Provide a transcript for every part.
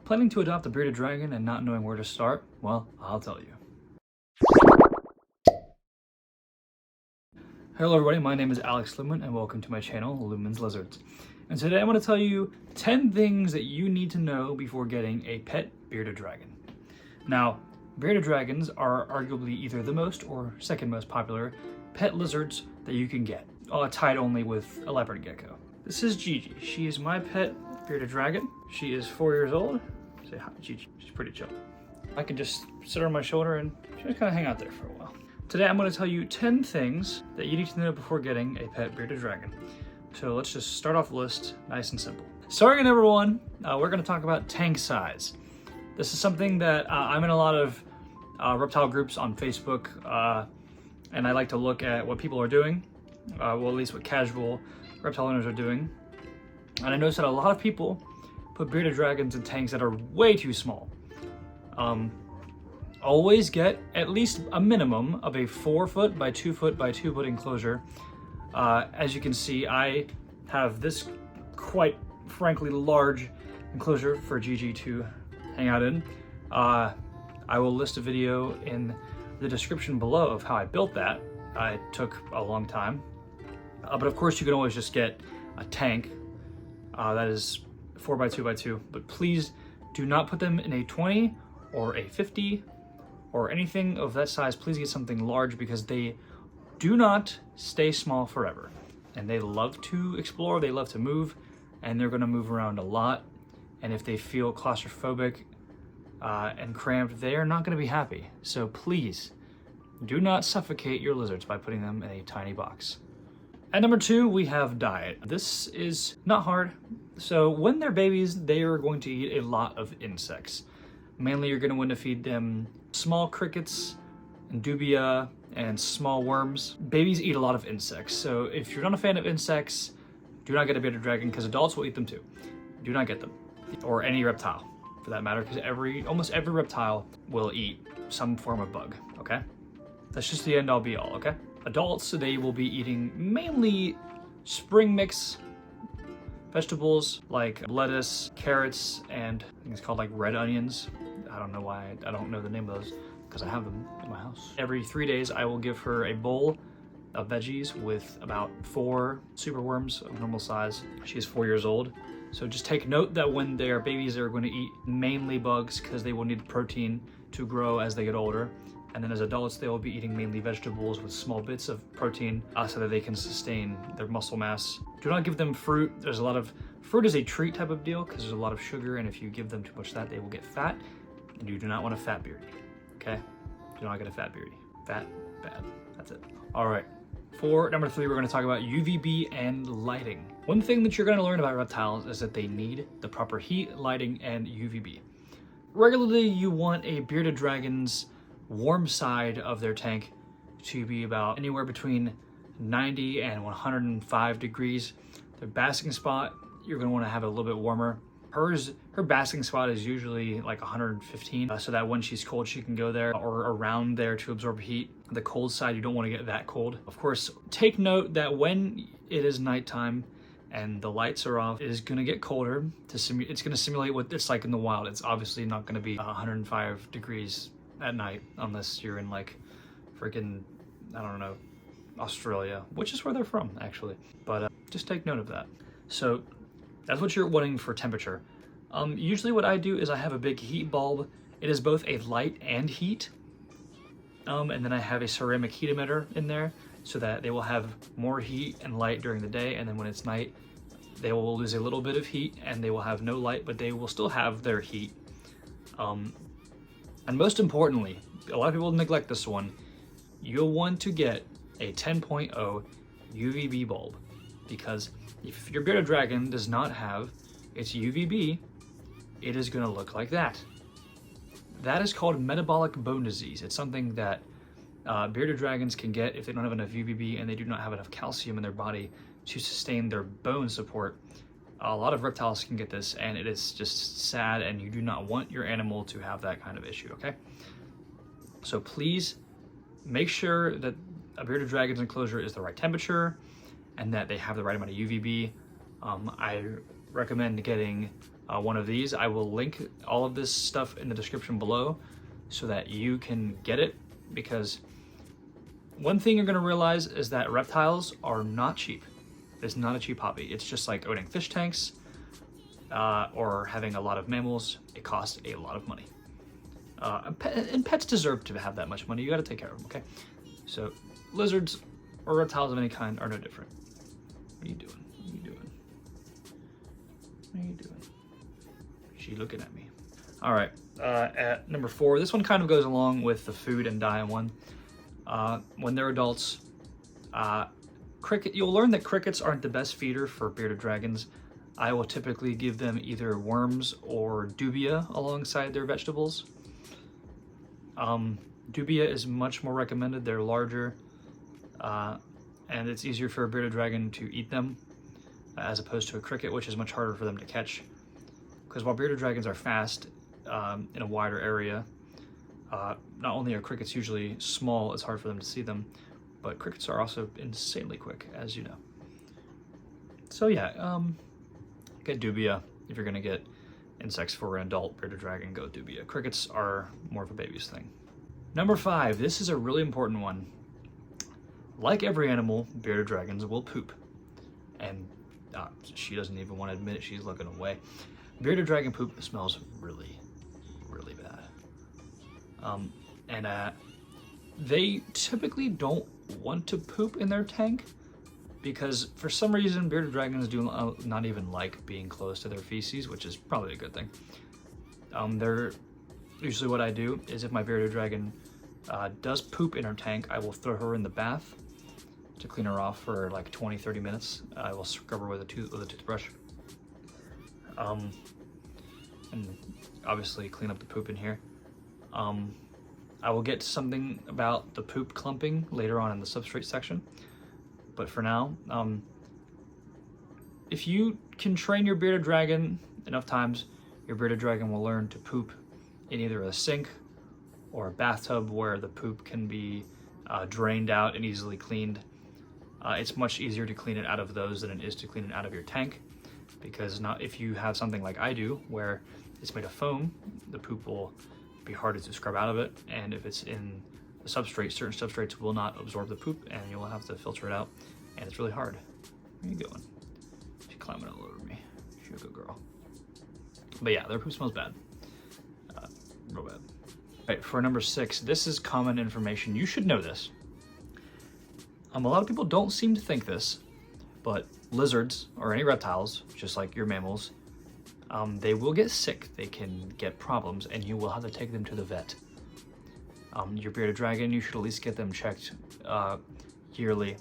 Planning to adopt a bearded dragon and not knowing where to start? Well, I'll tell you. Hello everybody, my name is Alex Lumen and welcome to my channel, Lumen's Lizards. And today I'm going to tell you 10 things that you need to know before getting a pet bearded dragon. Now, bearded dragons are arguably either the most or second most popular pet lizards that you can get, tied only with a leopard gecko. This is Gigi. She is my pet bearded dragon. She is 4 years old. Say hi, Gigi. She's pretty chill. I can just sit her on my shoulder and she just kind of hang out there for a while. Today I'm going to tell you 10 things that you need to know before getting a pet bearded dragon. So let's just start off the list nice and simple. Starting at number 1, we're going to talk about tank size. This is something that I'm in a lot of reptile groups on Facebook, and I like to look at what people are doing, well, at least what casual reptile owners are doing. And I noticed that a lot of people put bearded dragons in tanks that are way too small. Always get at least a minimum of a 4 foot by 2 foot by 2 foot enclosure. As you can see, I have this quite frankly large enclosure for Gigi to hang out in. I will list a video in the description below of how I built that. It took a long time. But of course you can always just get a tank that is 4 by 2 by 2, but please do not put them in a 20 or a 50 or anything of that size. Please get something large because they do not stay small forever. And they love to explore, they love to move, and they're gonna move around a lot. And if they feel claustrophobic and cramped, they are not gonna be happy. So please, do not suffocate your lizards by putting them in a tiny box. At number 2, we have diet. This is not hard. So when they're babies, they are going to eat a lot of insects. Mainly you're gonna want to feed them small crickets and dubia and small worms. Babies eat a lot of insects. So if you're not a fan of insects, do not get a bearded dragon because adults will eat them too. Do not get them. Or any reptile for that matter, because almost every reptile will eat some form of bug, okay? That's just the end all be all, okay? Adults, they will be eating mainly spring mix vegetables like lettuce, carrots, and I think it's called like red onions. I don't know why, I don't know the name of those because I have them in my house. Every 3 days, I will give her a bowl of veggies with about 4 super worms of normal size. She is 4 years old. So just take note that when they are babies, they're going to eat mainly bugs because they will need protein to grow as they get older. And then as adults, they will be eating mainly vegetables with small bits of protein so that they can sustain their muscle mass. Do not give them fruit. There's a lot of, fruit is a treat type of deal because there's a lot of sugar, and if you give them too much of that, they will get fat, and you do not want a fat beardy, okay? Do not get a fat beardy. Fat, bad, that's it. All right, for number 3, we're gonna talk about UVB and lighting. One thing that you're gonna learn about reptiles is that they need the proper heat, lighting, and UVB. Regularly, you want a bearded dragon's warm side of their tank to be about anywhere between 90 and 105 degrees. Their basking spot, you're gonna wanna have it a little bit warmer. Her basking spot is usually like 115, so that when she's cold, she can go there or around there to absorb heat. The cold side, you don't wanna get that cold. Of course, take note that when it is nighttime and the lights are off, it is gonna get colder. It's gonna simulate what it's like in the wild. It's obviously not gonna be 105 degrees at night unless you're in like freaking, I don't know, Australia, which is where they're from actually. But just take note of that. So that's what you're wanting for temperature. Usually what I do is I have a big heat bulb. It is both a light and heat. And then I have a ceramic heat emitter in there so that they will have more heat and light during the day. And then when it's night, they will lose a little bit of heat and they will have no light, but they will still have their heat. And most importantly, a lot of people neglect this one, you'll want to get a 10.0 UVB bulb, because if your bearded dragon does not have its UVB, it is going to look like that. That is called metabolic bone disease. It's something that bearded dragons can get if they don't have enough UVB and they do not have enough calcium in their body to sustain their bone support. A lot of reptiles can get this, and it is just sad, and you do not want your animal to have that kind of issue, okay? So please make sure that a bearded dragon's enclosure is the right temperature and that they have the right amount of UVB. I recommend getting one of these. I will link all of this stuff in the description below so that you can get it, because one thing you're going to realize is that reptiles are not cheap. It's not a cheap hobby. It's just like owning fish tanks or having a lot of mammals. It costs a lot of money. And pets deserve to have that much money. You got to take care of them, okay? So lizards or reptiles of any kind are no different. What are you doing? What are you doing? What are you doing? She looking at me. All right, at number 4, this one kind of goes along with the food and diet one. When they're adults, you'll learn that crickets aren't the best feeder for bearded dragons. I will typically give them either worms or dubia alongside their vegetables. Dubia is much more recommended. They're larger, and it's easier for a bearded dragon to eat them as opposed to a cricket, which is much harder for them to catch. Because while bearded dragons are fast in a wider area, not only are crickets usually small, it's hard for them to see them, but crickets are also insanely quick, as you know. So yeah, get dubia. If you're gonna get insects for an adult bearded dragon, go dubia. Crickets are more of a baby's thing. Number 5, this is a really important one. Like every animal, bearded dragons will poop. And she doesn't even want to admit it, she's looking away. Bearded dragon poop smells really, really bad. They typically don't want to poop in their tank because for some reason bearded dragons do not even like being close to their feces, which is probably a good thing. Usually what I do is if my bearded dragon does poop in her tank, I will throw her in the bath to clean her off for like 20-30 minutes. I will scrub her with a toothbrush. And obviously clean up the poop in here. I will get to something about the poop clumping later on in the substrate section. But for now, if you can train your bearded dragon enough times, your bearded dragon will learn to poop in either a sink or a bathtub where the poop can be drained out and easily cleaned. It's much easier to clean it out of those than it is to clean it out of your tank, because if you have something like I do where it's made of foam, the poop will be harder to scrub out of it, and if it's in a substrate, certain substrates will not absorb the poop and you'll have to filter it out, and it's really hard. Where are you going? She's climbing all over me. She's a good girl. But yeah, their poop smells bad. Real bad. Right, for number 6, this is common information. You should know this. A lot of people don't seem to think this, but lizards or any reptiles, just like your mammals, they will get sick. They can get problems, and you will have to take them to the vet. Your bearded dragon, you should at least get them checked yearly.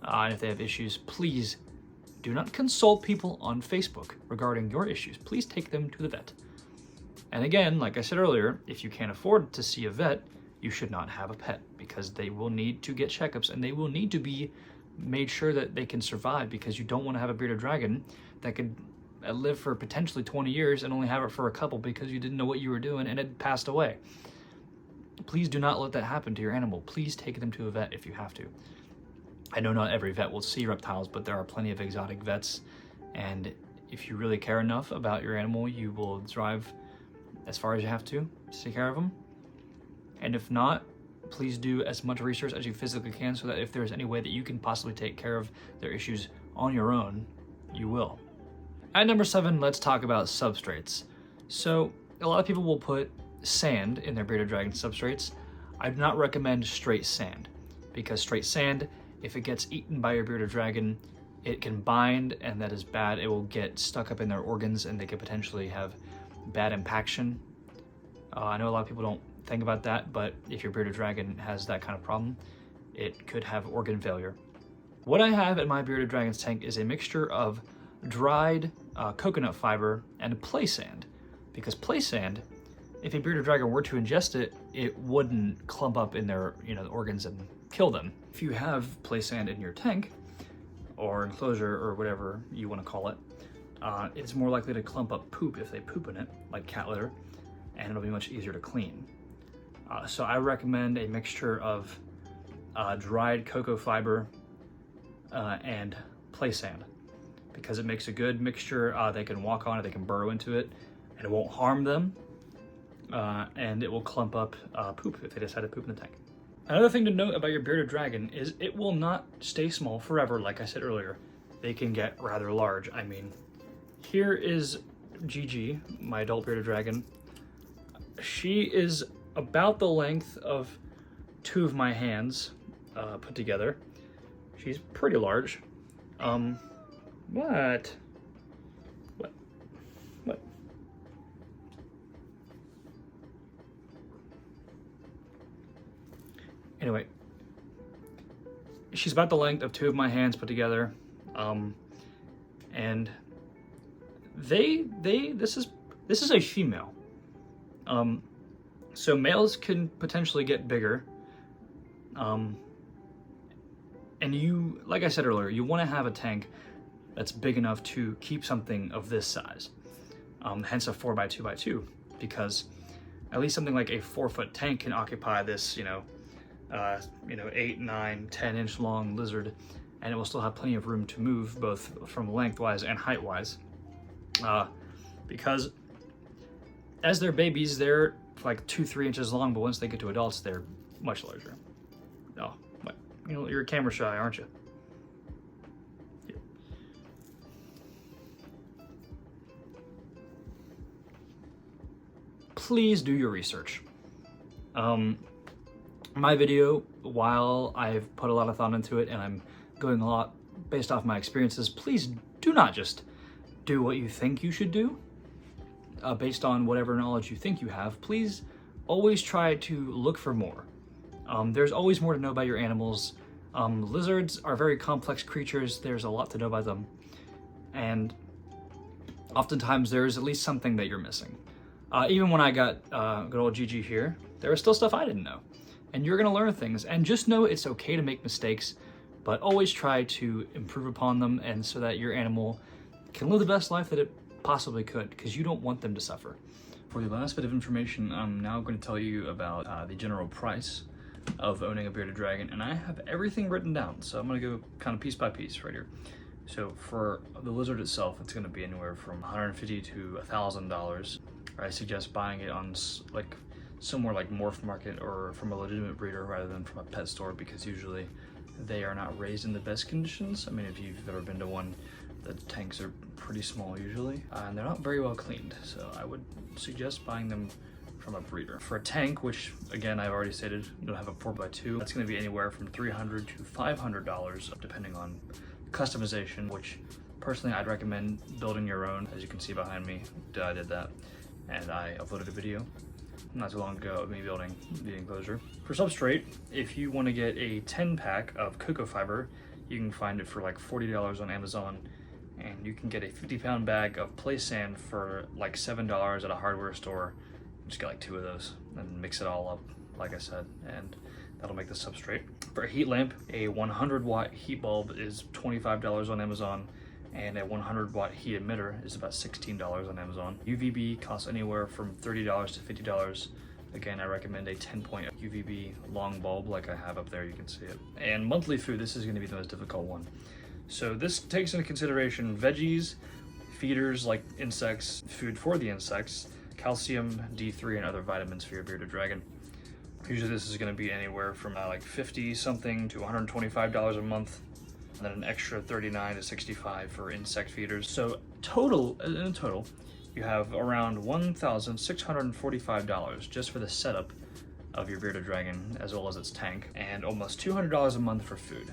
And if they have issues, please do not consult people on Facebook regarding your issues. Please take them to the vet. And again, like I said earlier, if you can't afford to see a vet, you should not have a pet, because they will need to get checkups and they will need to be made sure that they can survive, because you don't want to have a bearded dragon that could live for potentially 20 years and only have it for a couple because you didn't know what you were doing and it passed away. Please do not let that happen to your animal. Please take them to a vet if you have to. I know not every vet will see reptiles, but there are plenty of exotic vets, and if you really care enough about your animal, you will drive as far as you have to take care of them. And if not, please do as much research as you physically can so that if there's any way that you can possibly take care of their issues on your own, you will. At number 7, let's talk about substrates. So a lot of people will put sand in their bearded dragon substrates. I do not recommend straight sand, because straight sand, if it gets eaten by your bearded dragon, it can bind, and that is bad. It will get stuck up in their organs and they could potentially have bad impaction. I know a lot of people don't think about that, but if your bearded dragon has that kind of problem, it could have organ failure. What I have in my bearded dragon's tank is a mixture of dried coconut fiber and play sand, because play sand, if a bearded dragon were to ingest it, it wouldn't clump up in their organs and kill them. If you have play sand in your tank or enclosure or whatever you want to call it, it's more likely to clump up poop if they poop in it, like cat litter, and it'll be much easier to clean. So I recommend a mixture of dried cocoa fiber and play sand. because it makes a good mixture. They can walk on it, they can burrow into it, and it won't harm them. And it will clump up poop if they decide to poop in the tank. Another thing to note about your bearded dragon is it will not stay small forever. Like I said earlier, they can get rather large. I mean, here is Gigi, my adult bearded dragon. She is about the length of 2 of my hands put together. She's pretty large. What? Anyway, she's about the length of 2 of my hands put together, and this is a female. So males can potentially get bigger, and you, like I said earlier, you want to have a tank that's big enough to keep something of this size, hence a 4x2x2, because at least something like a 4-foot tank can occupy this, 8, 9, 10-inch long lizard, and it will still have plenty of room to move, both from lengthwise and height-wise. Because as they're babies, they're like 2-3 inches long, but once they get to adults, they're much larger. Oh, what? You're camera shy, aren't you? Yeah. Please do your research. My video, while I've put a lot of thought into it and I'm going a lot based off my experiences, please do not just do what you think you should do based on whatever knowledge you think you have. Please always try to look for more. There's always more to know about your animals. Lizards are very complex creatures. There's a lot to know about them. And oftentimes there's at least something that you're missing. Even when I got good old Gigi here, there was still stuff I didn't know. And you're gonna learn things, and just know it's okay to make mistakes, but always try to improve upon them, and so that your animal can live the best life that it possibly could, because you don't want them to suffer. For the last bit of information, I'm now going to tell you about the general price of owning a bearded dragon, and I have everything written down, so I'm gonna go kind of piece by piece right here. So for the lizard itself, it's gonna be anywhere from $150 to $1,000. I suggest buying it on like somewhere like Morph Market or from a legitimate breeder rather than from a pet store, because usually they are not raised in the best conditions. I mean, if you've ever been to one, the tanks are pretty small usually, and they're not very well cleaned. So I would suggest buying them from a breeder. For a tank, which again, I've already stated, you'll have a 4x2, that's gonna be anywhere from $300 to $500, depending on customization, which personally I'd recommend building your own. As you can see behind me, I did that, and I uploaded a video not too long ago of me building the enclosure. For substrate, if you want to get a 10-pack of cocoa fiber, you can find it for like $40 on Amazon, and you can get a 50-pound bag of play sand for like $7 at a hardware store. Just get like 2 of those and mix it all up, like I said, and that'll make the substrate. For a heat lamp, a 100-watt heat bulb is $25 on Amazon, and a 100-watt heat emitter is about $16 on Amazon. UVB costs anywhere from $30 to $50. Again, I recommend a 10-point UVB long bulb like I have up there, you can see it. And monthly food, this is gonna be the most difficult one. So this takes into consideration veggies, feeders like insects, food for the insects, calcium, D3, and other vitamins for your bearded dragon. Usually this is gonna be anywhere from like 50 something to $125 a month, and then an extra $39 to $65 for insect feeders. So in total, you have around $1,645 just for the setup of your bearded dragon, as well as its tank, and almost $200 a month for food.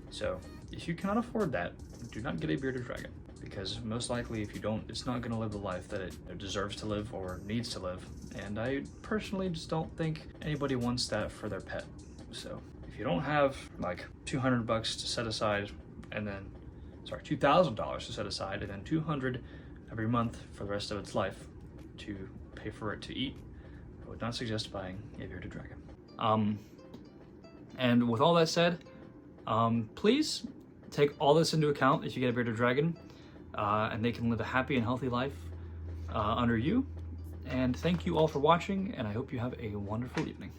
So if you cannot afford that, do not get a bearded dragon, because most likely if you don't, it's not gonna live the life that it deserves to live or needs to live. And I personally just don't think anybody wants that for their pet. So if you don't have like $200 to set aside, and then, sorry, $2,000 to set aside, and then $200 every month for the rest of its life to pay for it to eat, I would not suggest buying a bearded dragon. And with all that said, please take all this into account if you get a bearded dragon, and they can live a happy and healthy life under you. And thank you all for watching, and I hope you have a wonderful evening.